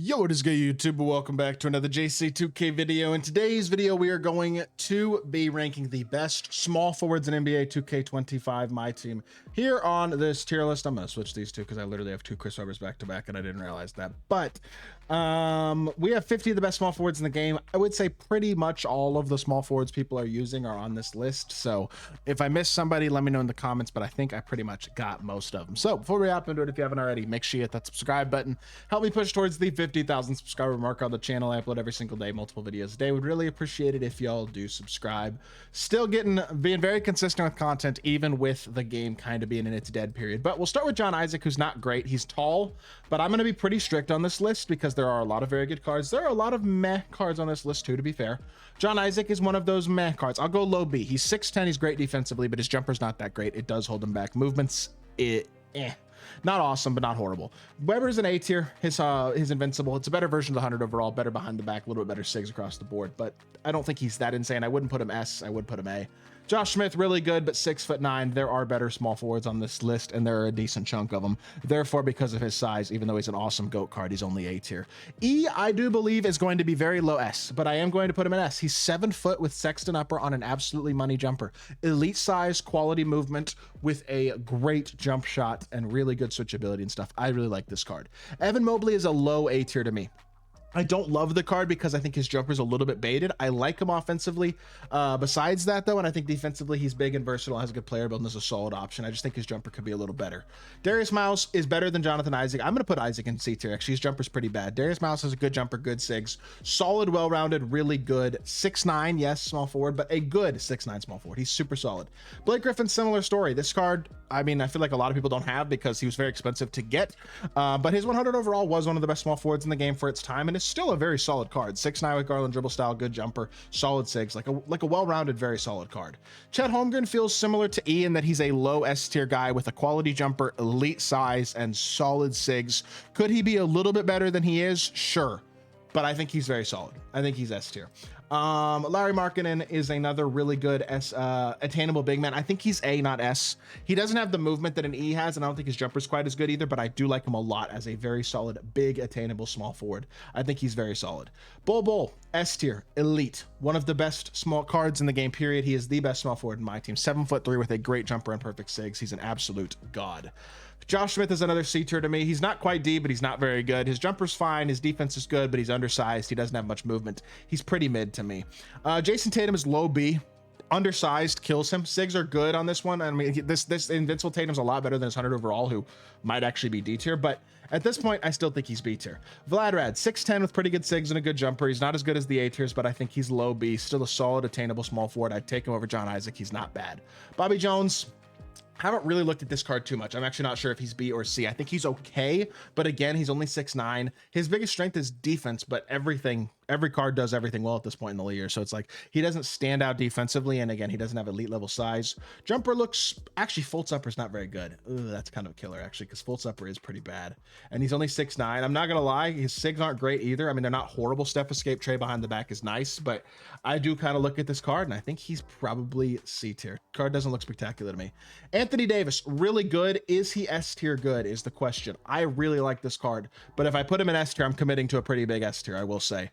Yo, what is good, YouTube? Welcome back to another JC2K video. In today's video, we are going to be ranking the best small forwards in NBA 2K25 MyTEAM here on this tier list. I'm going to switch these two because I literally have two Chris Webbers back to back and I didn't realize that. But we have 50 of the best small forwards in the game. I would say pretty much all of the small forwards people are using are on this list. So if I miss somebody, let me know in the comments, but I think I pretty much got most of them. So before we hop into it, if you haven't already, make sure you hit that subscribe button. Help me push towards the 50,000 subscriber mark on the channel. I upload every single day, multiple videos a day. Would really appreciate it if y'all do subscribe. Still being very consistent with content, even with the game kind of being in its dead period. But we'll start with John Isaac, who's not great. He's tall, but I'm going to be pretty strict on this list because there are a lot of very good cards. There are a lot of meh cards on this list too, to be fair. John Isaac is one of those meh cards. I'll go low B. He's 6'10", he's great defensively, but his jumper's not that great. It does hold him back. Movements, not awesome, but not horrible. Weber's an A tier. His invincible. It's a better version of the 100 overall, better behind the back, a little bit better SIGs across the board, but I don't think he's that insane. I wouldn't put him S. I would put him A. Josh Smith, really good, but 6'9". There are better small forwards on this list, and there are a decent chunk of them. Therefore, because of his size, even though he's an awesome GOAT card, he's only A tier. E, I do believe, is going to be very low S, but I am going to put him in S. He's 7 foot with Sexton upper on an absolutely money jumper. Elite size, quality movement with a great jump shot and really good switchability and stuff. I really like this card. Evan Mobley is a low A tier to me. I don't love the card because I think his jumper is a little bit baited. I like him offensively. Besides that, though, and I think defensively he's big and versatile, has a good player build, and is a solid option. I just think his jumper could be a little better. Darius Miles is better than Jonathan Isaac. I'm going to put Isaac in C tier. Actually, his jumper's pretty bad. Darius Miles has a good jumper, good SIGs, solid, well-rounded, really good. 6'9", yes, small forward, but a good 6'9" small forward. He's super solid. Blake Griffin, similar story. This card, I mean, I feel like a lot of people don't have because he was very expensive to get, but his 100 overall was one of the best small forwards in the game for its time, and it's still a very solid card. 6'9" with Garland dribble style, good jumper, solid SIGs, like a well-rounded, very solid card. Chet Holmgren feels similar to E in that he's a low S tier guy with a quality jumper, elite size, and solid SIGs. Could he be a little bit better than he is? Sure, but I think he's very solid. I think he's S tier. Larry Markkinen is another really good attainable big man. I think he's A, not S. He doesn't have the movement that an E has, and I don't think his jumper's quite as good either, but I do like him a lot as a very solid, big, attainable small forward. I think he's very solid. Bol, S tier, elite. One of the best small cards in the game, period. He is the best small forward in my team. 7'3" with a great jumper and perfect SIGs. He's an absolute god. Josh Smith is another C tier to me. He's not quite D, but he's not very good. His jumper's fine. His defense is good, but he's undersized. He doesn't have much movement. He's pretty mid to me. Jason Tatum is low B. Undersized, kills him. SIGs are good on this one. I mean, this Invincible Tatum's a lot better than his 100 overall, who might actually be D tier, but at this point, I still think he's B tier. Vladrad, 6'10" with pretty good SIGs and a good jumper. He's not as good as the A tiers, but I think he's low B. Still a solid, attainable small forward. I'd take him over John Isaac. He's not bad. Bobby Jones, haven't really looked at this card too much. I'm actually not sure if he's B or C. I think he's okay, but again, he's only 6'9". His biggest strength is defense, but every card does everything well at this point in the year. So it's like he doesn't stand out defensively, and again, he doesn't have elite level size. Jumper looks, actually Fultz upper is not very good. Ooh, that's kind of a killer actually, because Fultz upper is pretty bad, and he's only 6'9". I'm not gonna lie, his SIGs aren't great either. I mean, they're not horrible. Step escape tray behind the back is nice, but I do kind of look at this card and I think he's probably C tier. Card doesn't look spectacular to me. Anthony Davis, really good. Is he S tier good is the question. I really like this card, but if I put him in S tier, I'm committing to a pretty big S tier, I will say.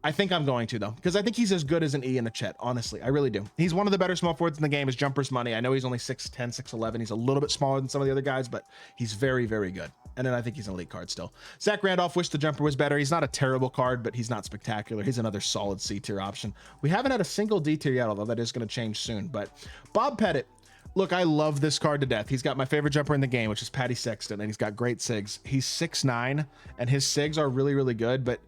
I think I'm going to, though, because I think he's as good as an E and a Chet. Honestly, I really do. He's one of the better small forwards in the game. His jumper's money. I know he's only 6'10", 6'11". He's a little bit smaller than some of the other guys, but he's very, very good. And then I think he's an elite card still. Zach Randolph, wish the jumper was better. He's not a terrible card, but he's not spectacular. He's another solid C tier option. We haven't had a single D tier yet, although that is going to change soon. But Bob Pettit, look, I love this card to death. He's got my favorite jumper in the game, which is Patty Sexton, and he's got great SIGs. He's 6'9", and his SIGs are really, really good, but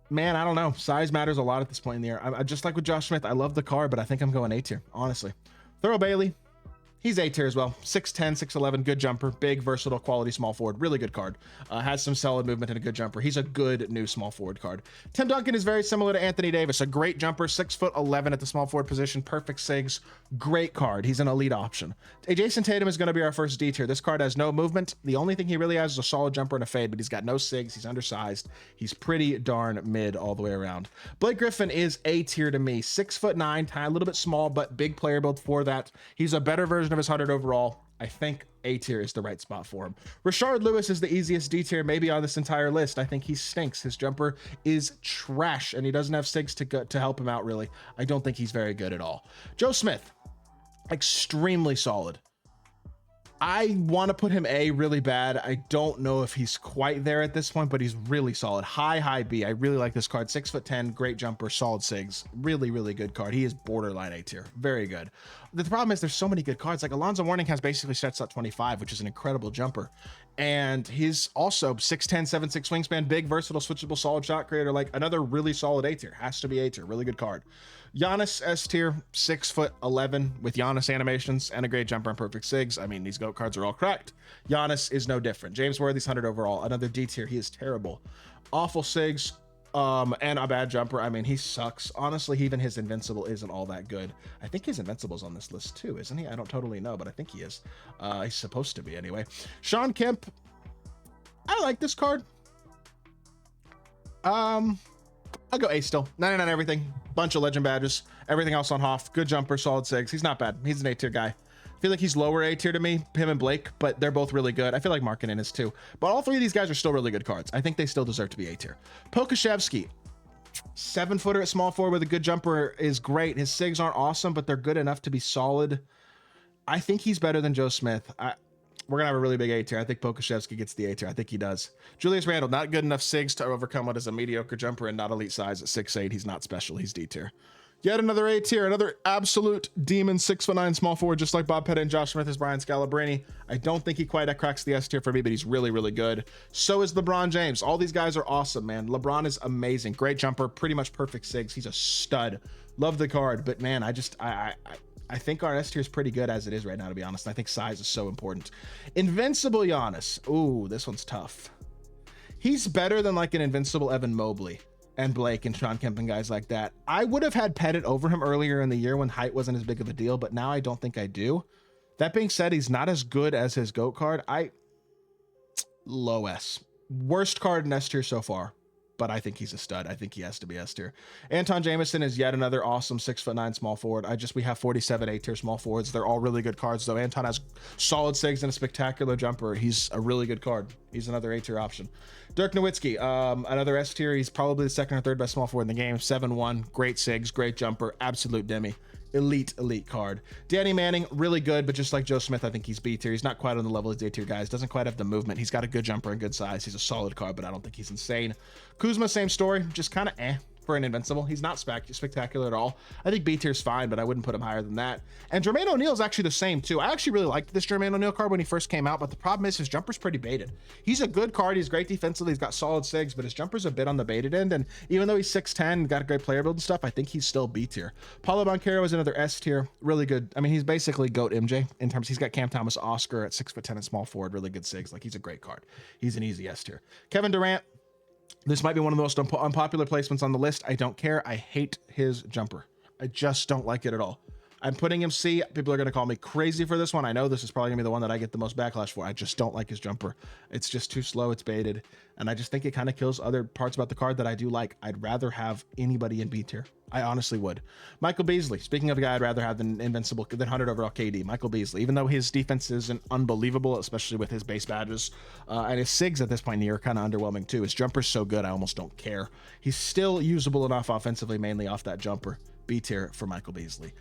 man, I don't know. Size matters a lot at this point in the year. I just like with Josh Smith, I love the card, but I think I'm going A tier, honestly. Thurl Bailey, he's A tier as well. 6'10", 6'11", good jumper, big, versatile, quality small forward, really good card. Has some solid movement and a good jumper. He's a good new small forward card. Tim Duncan is very similar to Anthony Davis, a great jumper, 6'11" at the small forward position, perfect SIGs, great card. He's an elite option. Jason Tatum is going to be our first D tier. This card has no movement. The only thing he really has is a solid jumper and a fade, but he's got no SIGs. He's undersized. He's pretty darn mid all the way around. Blake Griffin is A tier to me. 6'9", a little bit small, but big player build for that. He's a better version of his 100 overall. I think A tier is the right spot for him. Rashard Lewis is the easiest D tier maybe on this entire list. I think he stinks. His jumper is trash, and he doesn't have SIGs to help him out, really. I don't think he's very good at all. Joe Smith, extremely solid. I want to put him A really bad. I don't know if he's quite there at this point, but he's really solid. High B. I really like this card. 6'10", great jumper, solid SIGs. Really, really good card. He is borderline A tier. Very good. The problem is there's so many good cards. Like Alonzo Mourning has basically sets up 25, which is an incredible jumper. And he's also 6'10", 7'6" wingspan, big, versatile, switchable, solid shot creator. Like another really solid A tier. Has to be A tier. Really good card. Giannis S tier, 6'11" with Giannis animations and a great jumper and perfect SIGs. I mean, these GOAT cards are all correct. Giannis is no different. James Worthy's 100 overall, another D tier. He is terrible. Awful SIGs, and a bad jumper. I mean, he sucks. Honestly, even his invincible isn't all that good. I think his invincible's on this list too, isn't he? I don't totally know, but I think he is. He's supposed to be anyway. Sean Kemp, I like this card. I'll go A still. 99 everything. Bunch of legend badges. Everything else on Hoff. Good jumper, solid SIGs. He's not bad. He's an A tier guy. I feel like he's lower A tier to me, him and Blake, but they're both really good. I feel like Markkanen is too. But all three of these guys are still really good cards. I think they still deserve to be A tier. Pokashevsky, 7-footer at small forward with a good jumper is great. His SIGs aren't awesome, but they're good enough to be solid. I think he's better than Joe Smith. We're gonna have a really big A tier. I think Pokashevsky gets the A tier. I think he does. Julius Randle, not good enough SIGs to overcome what is a mediocre jumper and not elite size at 6'8". He's not special. He's D tier. Yet another A tier, another absolute demon 6'9" small forward, just like Bob Pettit and Josh Smith is Brian Scalabrine. I don't think he quite cracks the S tier for me, but he's really, really good. So is LeBron James. All these guys are awesome, man. LeBron is amazing. Great jumper, pretty much perfect SIGs. He's a stud. Love the card, but man, I think our S tier is pretty good as it is right now, to be honest. I think size is so important. Invincible Giannis. Ooh, this one's tough. He's better than like an invincible Evan Mobley and Blake and Sean Kemp and guys like that. I would have had Pettit over him earlier in the year when height wasn't as big of a deal, but now I don't think I do. That being said, he's not as good as his GOAT card. Low S. Worst card in S tier so far, but I think he's a stud. I think he has to be S tier. Anton Jamison is yet another awesome 6'9" small forward. We have 47 A tier small forwards. They're all really good cards, though. Anton has solid SIGs and a spectacular jumper. He's a really good card. He's another A tier option. Dirk Nowitzki, another S tier. He's probably the second or third best small forward in the game. 7'1", great SIGs, great jumper, absolute demi. Elite card. Danny Manning, really good, but just like Joe Smith, I think he's B tier. He's not quite on the level as A tier guys. Doesn't quite have the movement. He's got a good jumper and good size. He's a solid card, but I don't think he's insane. Kuzma, same story. Just kind of for an invincible. He's not spectacular at all. I think B tier's fine, but I wouldn't put him higher than that. And Jermaine O'Neal's actually the same too. I actually really liked this Jermaine O'Neal card when he first came out, but the problem is his jumper's pretty baited. He's a good card. He's great defensively. He's got solid SIGs, but his jumper's a bit on the baited end. And even though he's 6'10", got a great player build and stuff, I think he's still B tier. Paulo Banchero is another S tier. Really good. I mean, he's basically GOAT MJ in terms. He's got Cam Thomas Oscar at 6'10" and small forward. Really good SIGs. Like, he's a great card. He's an easy S tier. Kevin Durant. This might be one of the most unpopular placements on the list. I don't care. I hate his jumper. I just don't like it at all. I'm putting him C. People are going to call me crazy for this one. I know this is probably going to be the one that I get the most backlash for. I just don't like his jumper. It's just too slow. It's baited. And I just think it kind of kills other parts about the card that I do like. I'd rather have anybody in B tier. I honestly would. Michael Beasley. Speaking of a guy I'd rather have than invincible, than 100 overall KD. Michael Beasley. Even though his defense isn't unbelievable, especially with his base badges, and his SIGs at this point in the year are kind of underwhelming too. His jumper's so good, I almost don't care. He's still usable enough offensively, mainly off that jumper. B tier for Michael Beasley.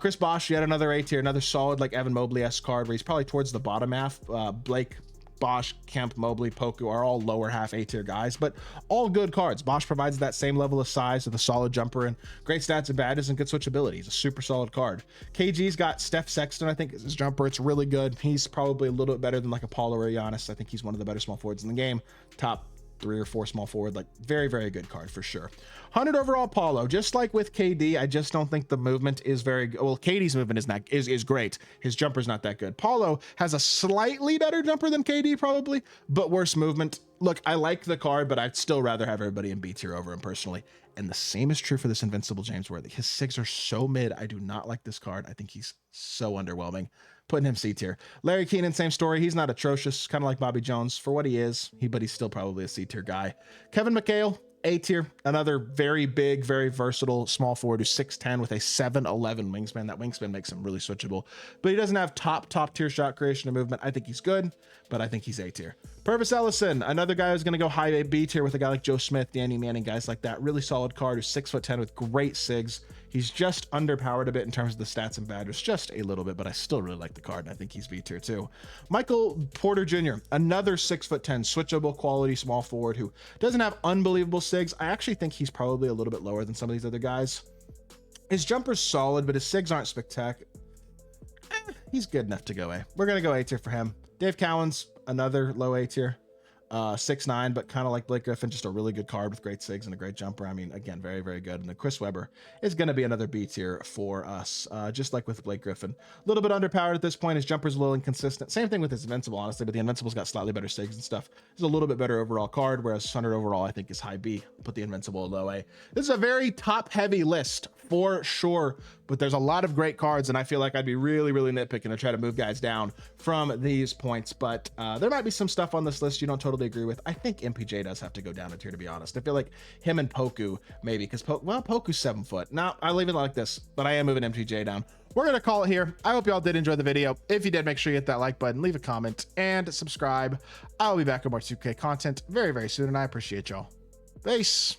Chris Bosh, yet another A tier, another solid like Evan Mobley-esque card where he's probably towards the bottom half. Blake, Bosh, Kemp, Mobley, Poku are all lower half A tier guys, but all good cards. Bosh provides that same level of size with a solid jumper and great stats and badges and good switchability. He's a super solid card. KG's got Steph Sexton, I think, is his jumper. It's really good. He's probably a little bit better than like Apollo or Giannis. I think he's one of the better small forwards in the game. Top 3 or 4 small forward, like very, very good card for sure. 100 overall Paulo, just like with KD, I just don't think the movement is very good. Well, KD's movement is great. His jumper's not that good. Paulo has a slightly better jumper than KD probably, but worse movement. Look, I like the card, but I'd still rather have everybody in B tier over him personally. And the same is true for this invincible James Worthy. His SIGs are so mid. I do not like this card. I think he's so underwhelming. Putting him C tier. Larry Keenan, same story. He's not atrocious, kind of like Bobby Jones for what he is, but he's still probably a C tier guy. Kevin McHale, A tier, another very big, very versatile small forward who's 6'10 with a 7'11 wingspan. That wingspan makes him really switchable, but he doesn't have top tier shot creation and movement. I think he's good, but I think he's A tier. Purvis Ellison, another guy who's going to go high A B tier with a guy like Joe Smith, Danny Manning, guys like that. Really solid card who's 6'10 with great sigs. He's just underpowered a bit in terms of the stats and badges, just a little bit, but I still really like the card, and I think he's B tier too. Michael Porter Jr., another 6'10", switchable quality small forward who doesn't have unbelievable sigs. I actually think he's probably a little bit lower than some of these other guys. His jumper's solid, but his sigs aren't spectacular. He's good enough to go A. We're going to go A tier for him. Dave Cowens, another low A tier. 6'9", but kind of like Blake Griffin, just a really good card with great sigs and a great jumper. I mean, again, very, very good. And then Chris Webber is going to be another B tier for us, just like with Blake Griffin. A little bit underpowered at this point. His jumper's a little inconsistent. Same thing with his Invincible, honestly, but the Invincible's got slightly better sigs and stuff. It's a little bit better overall card, whereas 100 overall, I think, is high B. Put the Invincible low A. This is a very top-heavy list for sure, but there's a lot of great cards, and I feel like I'd be really, really nitpicking to try to move guys down from these points, but there might be some stuff on this list you don't totally agree with. I think MPJ does have to go down a tier, to be honest. I feel like him and Poku, maybe, because Poku's 7 foot. No, I leave it like this, but I am moving MPJ down. We're going to call it here. I hope y'all did enjoy the video. If you did, make sure you hit that like button, leave a comment, and subscribe. I'll be back with more 2K content very, very soon, and I appreciate y'all. Peace.